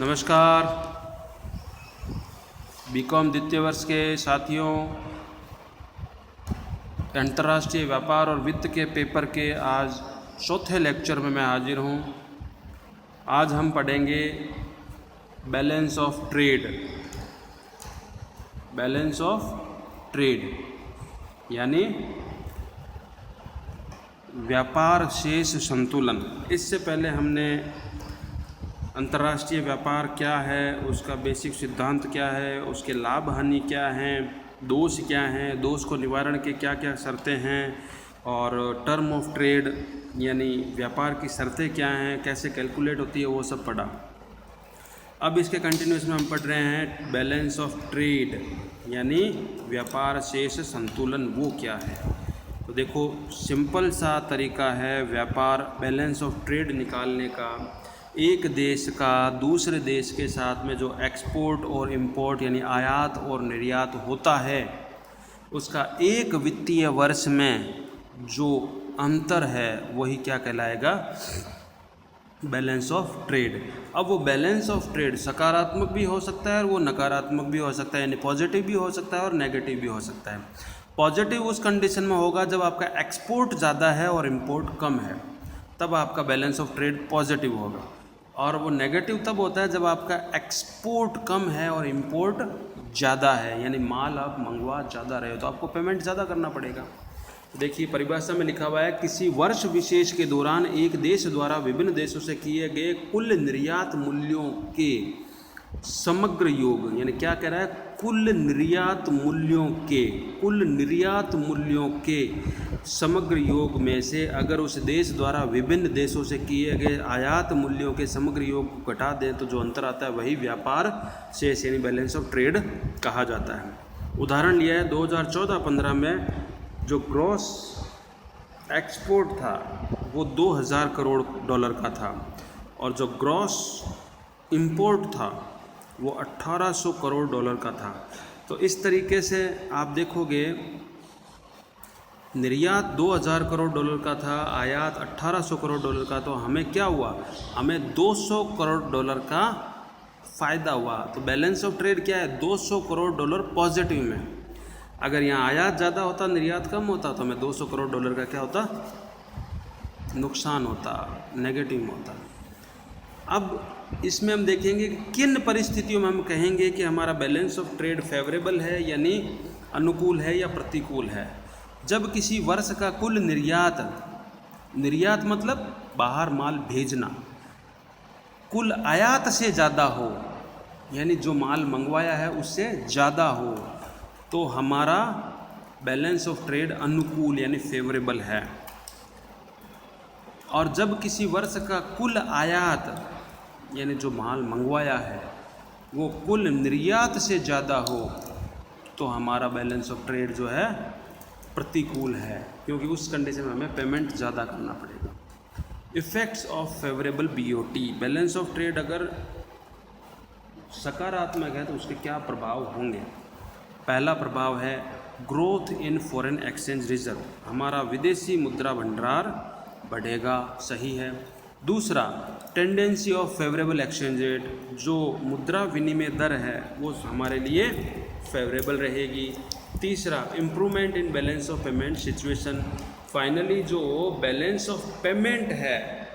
नमस्कार बीकॉम द्वितीय वर्ष के साथियों, अंतर्राष्ट्रीय व्यापार और वित्त के पेपर के आज चौथे लेक्चर में मैं हाजिर हूँ। आज हम पढ़ेंगे balance of trade. Balance of trade यानी व्यापार शेष संतुलन। इससे पहले हमने अंतर्राष्ट्रीय व्यापार क्या है, उसका बेसिक सिद्धांत क्या है, उसके लाभ हानि क्या हैं, दोष क्या हैं, दोष को निवारण के क्या क्या शर्तें हैं, और टर्म ऑफ ट्रेड यानी व्यापार की शर्तें क्या हैं, कैसे कैलकुलेट होती है, वो सब पढ़ा। अब इसके कंटिन्यूस में हम पढ़ रहे हैं बैलेंस ऑफ ट्रेड यानी व्यापार शेष संतुलन वो क्या है। तो देखो, सिंपल सा तरीका है व्यापार बैलेंस ऑफ ट्रेड निकालने का। एक देश का दूसरे देश के साथ में जो एक्सपोर्ट और इंपोर्ट यानी आयात और निर्यात होता है, उसका एक वित्तीय वर्ष में जो अंतर है वही क्या कहलाएगा, बैलेंस ऑफ ट्रेड। अब वो बैलेंस ऑफ ट्रेड सकारात्मक भी हो सकता है और वो नकारात्मक भी हो सकता है, यानी पॉजिटिव भी हो सकता है और नेगेटिव भी हो सकता है। पॉजिटिव उस कंडीशन में होगा जब आपका एक्सपोर्ट ज़्यादा है और इंपोर्ट कम है, तब आपका बैलेंस ऑफ ट्रेड पॉजिटिव होगा। और वो नेगेटिव तब होता है जब आपका एक्सपोर्ट कम है और इंपोर्ट ज़्यादा है, यानी माल आप मंगवा ज़्यादा रहे हो तो आपको पेमेंट ज़्यादा करना पड़ेगा। देखिए, परिभाषा में लिखा हुआ है किसी वर्ष विशेष के दौरान एक देश द्वारा विभिन्न देशों से किए गए कुल निर्यात मूल्यों के समग्र योग, यानी क्या कह रहा है, कुल निर्यात मूल्यों के समग्र योग में से अगर उस देश द्वारा विभिन्न देशों से किए गए आयात मूल्यों के समग्र योग को घटा दें तो जो अंतर आता है वही व्यापार शेष यानी बैलेंस ऑफ ट्रेड कहा जाता है। उदाहरण लिया है 2014-15 में जो ग्रॉस एक्सपोर्ट था वो 2000 करोड़ डॉलर का था और जो ग्रॉस इंपोर्ट था वो 1800 करोड़ डॉलर का था। तो इस तरीके से आप देखोगे, निर्यात 2000 करोड़ डॉलर का था, आयात 1800 करोड़ डॉलर का, तो हमें क्या हुआ, हमें 200 करोड़ डॉलर का फ़ायदा हुआ। तो बैलेंस ऑफ ट्रेड क्या है, 200 करोड़ डॉलर पॉजिटिव में। अगर यहाँ आयात ज़्यादा होता, निर्यात कम होता, तो हमें 200 करोड़ डॉलर का क्या होता, नुकसान होता, नेगेटिव में होता। अब इसमें हम देखेंगे कि किन परिस्थितियों में हम कहेंगे कि हमारा बैलेंस ऑफ ट्रेड फेवरेबल है यानी अनुकूल है या प्रतिकूल है। जब किसी वर्ष का कुल निर्यात मतलब बाहर माल भेजना, कुल आयात से ज़्यादा हो, यानी जो माल मंगवाया है उससे ज़्यादा हो, तो हमारा बैलेंस ऑफ ट्रेड अनुकूल यानी फेवरेबल है। और जब किसी वर्ष का कुल आयात यानी जो माल मंगवाया है वो कुल निर्यात से ज़्यादा हो, तो हमारा बैलेंस ऑफ ट्रेड जो है प्रतिकूल है, क्योंकि उस कंडीशन में हमें पेमेंट ज़्यादा करना पड़ेगा। Effects of favourable BOT, balance of trade अगर सकारात्मक है तो उसके क्या प्रभाव होंगे। पहला प्रभाव है growth in foreign exchange reserve, हमारा विदेशी मुद्रा भंडार बढ़ेगा, सही है। दूसरा, tendency of favourable exchange rate, जो मुद्रा विनिमय दर है वो हमारे लिए फेवरेबल रहेगी। तीसरा, improvement in balance of payment situation, finally जो बैलेंस ऑफ पेमेंट है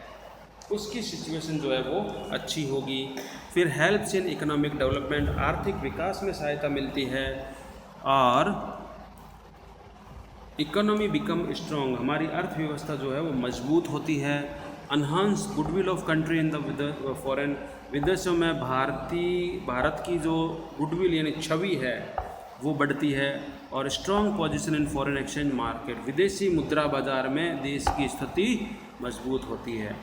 उसकी सिचुएशन जो है वो अच्छी होगी। फिर हेल्प्स इन इकोनॉमिक डेवलपमेंट, आर्थिक विकास में सहायता मिलती है। और इकोनॉमी बिकम स्ट्रॉन्ग, हमारी अर्थव्यवस्था जो है वो मजबूत होती है। Enhance goodwill of country in the foreign, विदेशों में भारत की जो गुडविल यानी छवि है वो बढ़ती है। और strong position in foreign exchange market, विदेशी मुद्रा बाजार में देश की स्थिति मजबूत होती है।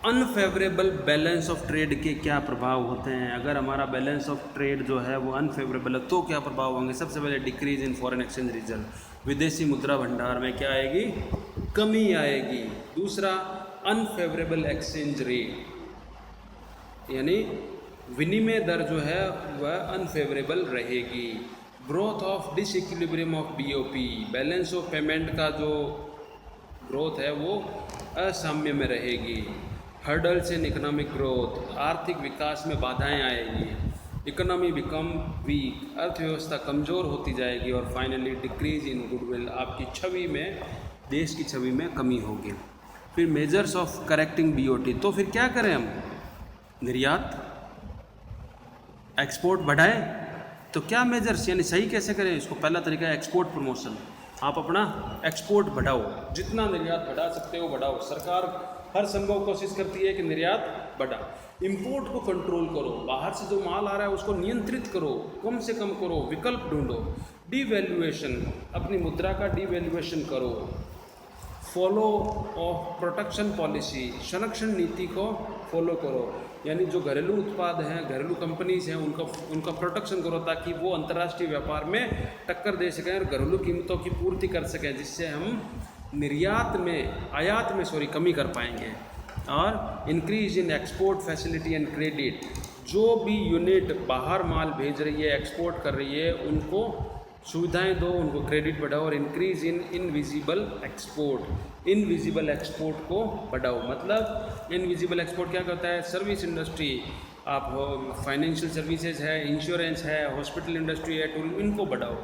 अनफेवरेबल बैलेंस ऑफ ट्रेड के क्या प्रभाव होते हैं। अगर हमारा बैलेंस ऑफ ट्रेड जो है वो अनफेवरेबल है तो क्या प्रभाव होंगे। सबसे पहले decrease in foreign exchange reserve, विदेशी मुद्रा भंडार में क्या आएगी, कमी आएगी। दूसरा, अनफेवरेबल एक्सचेंज रेट यानी विनिमय दर जो है वह अनफेवरेबल रहेगी। Growth of disequilibrium of BOP, balance of payment का जो ग्रोथ है वो असाम्य में रहेगी। हर्डल्स इन इकोनॉमिक ग्रोथ, आर्थिक विकास में बाधाएं आएगी, इकोनॉमी बिकम वीक, अर्थव्यवस्था कमज़ोर होती जाएगी, और फाइनली डिक्रीज इन गुडविल, आपकी छवि में, देश की छवि में कमी होगी। फिर मेजर्स ऑफ करेक्टिंग बीओटी, तो फिर क्या करें हम? निर्यात, एक्सपोर्ट बढ़ाएं, तो क्या मेजर्स, यानी सही कैसे करें इसको? पहला तरीका है एक्सपोर्ट प्रमोशन। आप अपना एक्सपोर्ट बढ़ाओ, जितना निर्यात बढ़ा सकते हो बढ़ाओ। सरकार हर संभव कोशिश करती है कि निर्यात बढ़ा। इंपोर्ट को कंट्रोल करो, बाहर से जो माल आ रहा है उसको नियंत्रित करो, कम से कम करो, विकल्प ढूंढो। डीवैल्यूएशन, अपनी मुद्रा का डीवैल्यूएशन करो। फॉलो ऑफ प्रोटेक्शन पॉलिसी, संरक्षण नीति को फॉलो करो, यानी जो घरेलू उत्पाद हैं, घरेलू कंपनीज हैं, उनका प्रोटेक्शन करो ताकि वो अंतर्राष्ट्रीय व्यापार में टक्कर दे सकें और घरेलू कीमतों की पूर्ति कर सकें, जिससे हम आयात में कमी कर पाएंगे। और increase in export facility and credit, जो भी यूनिट बाहर माल भेज रही है, एक्सपोर्ट कर रही है, उनको सुविधाएं दो, उनको क्रेडिट बढ़ाओ। और increase in invisible export, invisible export को बढ़ाओ। मतलब इनविजिबल एक्सपोर्ट क्या करता है? सर्विस इंडस्ट्री, आप फाइनेंशियल सर्विसेज है, इंश्योरेंस है, हॉस्पिटल इंडस्ट्री है, टूरिज्म, इनको बढ़ाओ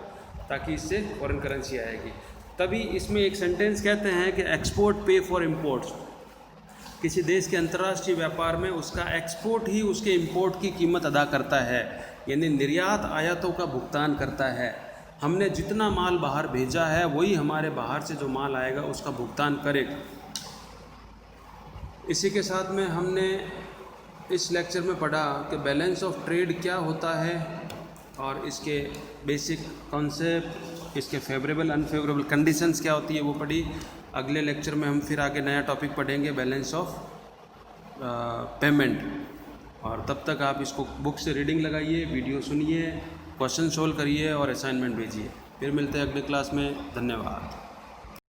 ताकि इससे फॉरेन करेंसी आएगी। तभी इसमें एक सेंटेंस कहते हैं कि एक्सपोर्ट पे फॉर इम्पोर्ट्स, किसी देश के अंतर्राष्ट्रीय व्यापार में उसका एक्सपोर्ट ही उसके इंपोर्ट की कीमत अदा करता है, यानी निर्यात आयातों का भुगतान करता है। हमने जितना माल बाहर भेजा है वही हमारे बाहर से जो माल आएगा उसका भुगतान करेगा। इसी के साथ में हमने इस लेक्चर में पढ़ा कि बैलेंस ऑफ ट्रेड क्या होता है और इसके बेसिक कॉन्सेप्ट, इसके फेवरेबल अनफेवरेबल कंडीशंस क्या होती है वो पढ़ी। अगले लेक्चर में हम फिर आगे नया टॉपिक पढ़ेंगे, बैलेंस ऑफ पेमेंट। और तब तक आप इसको बुक से रीडिंग लगाइए, वीडियो सुनिए, क्वेश्चन सोल्व करिए और असाइनमेंट भेजिए। फिर मिलते हैं अगले क्लास में। धन्यवाद।